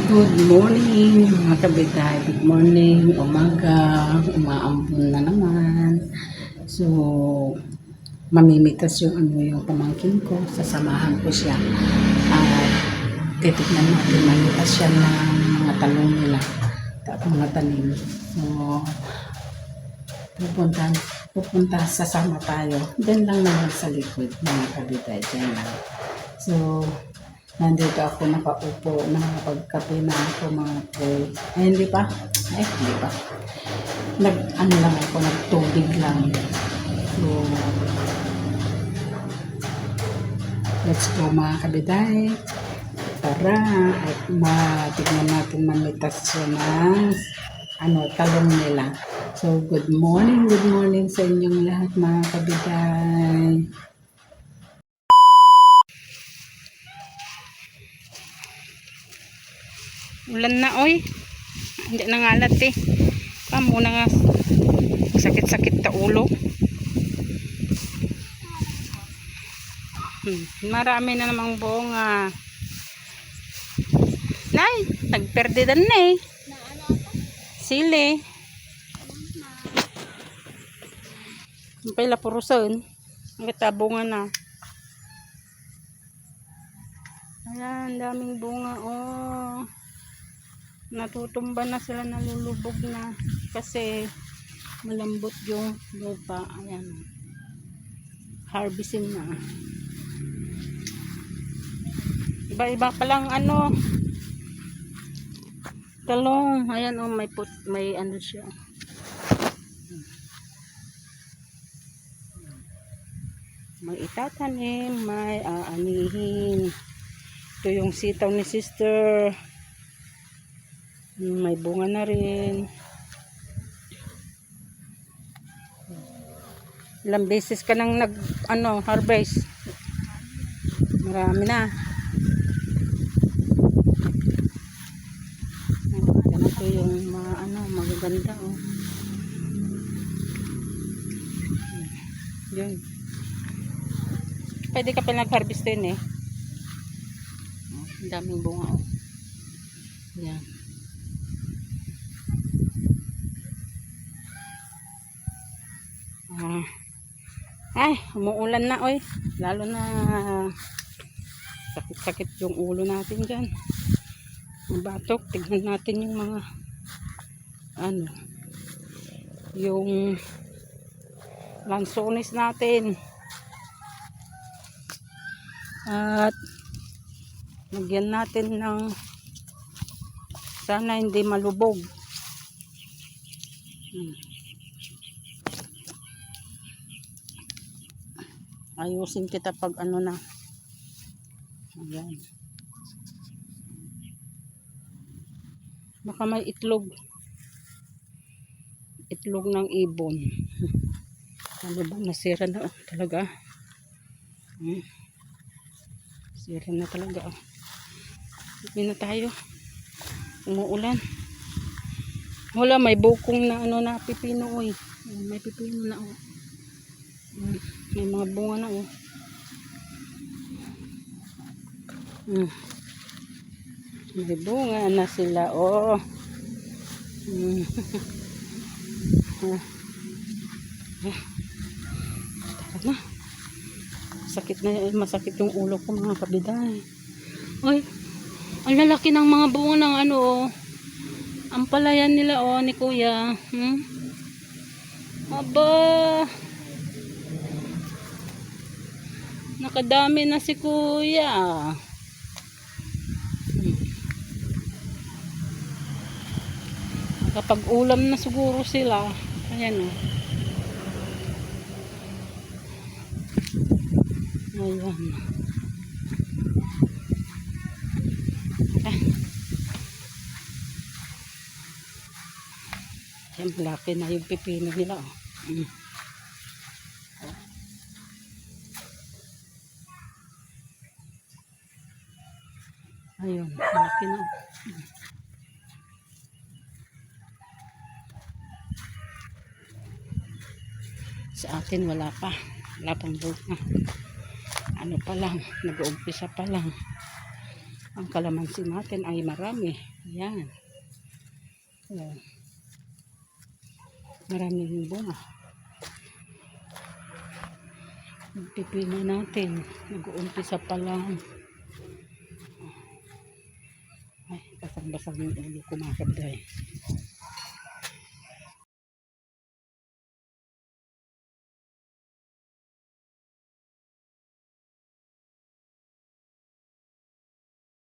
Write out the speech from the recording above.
Good morning mga kabitay. Good morning, umaga, umaambon na naman. So, mamimitas yung pamangkin ko. Sasamahan ko siya. At titignan natin, mamitas siya ng mga talong nila. Mga tanim. So, pupunta, sasama tayo. Diyan lang naman sa likod mga kabitay. Diyan lang. So, nandito ako nakaupo, nakapagkape na ako mga boys. Ay, hindi pa. Ano lang ako, nagtubig lang. So, let's go mga kabiday. Tara, at matignan natin mamitas siya ng talong nila. So, good morning sa inyong lahat mga kabiday. Ulan na oy. Hindi na ngalat eh. Muna nga sakit-sakit ta ulo. Marami na namang bunga. Nay, nagperdidan na eh. Sili. Pala purusan. Bunga na. Ayan, daming bunga oh. Natutumba na sila, nalulubog na kasi malambot yung lupa. Ayan, harvesting na. Iba-iba palang talong. Ayan oh, may ano siya. May itatanim, may aanihin. Ito yung sitaw ni sister. May bunga na rin. Ilang beses ka nang harvest? Marami na. Ganito yung magaganda oh. Yun. Pwede ka pa nag-harvest din eh. Ang daming bunga oh. Yan. Ay, umuulan na oy. Lalo na sakit-sakit yung ulo natin dyan. Mabatok. Tignan natin yung mga yung lansones natin. At nagyan natin ng sana hindi malubog. Ayusin kita pag na. Ayan. Baka may itlog. Itlog ng ibon. Ano ba? Nasira na talaga. Nasira na talaga. Hindi na tayo. Umuulan. Wala, may bukong na na pipino. May pipino na. May mga bunga na oh. May bunga na sila oh. Tara na. Masakit yung ulo ko mga kabiday. Oy, ang lalaki ng mga bunga ng oh. Ang palayan nila oh ni kuya. Aba. Nakadami na si kuya. Kapag ulam na siguro sila. Ayan o. Ayan. Ayan, malaki na yung pipino nila o. Ayun, malaki na. Sa atin wala pang bunga. Pa lang, nag-uumpisa pa lang. Ang kalamansi natin ay marami. Ayan. Ayan. Maraming bunga. Yung pipino natin, nag-uumpisa pa lang. Ay, basang-basang yung ulo ko mga kabday.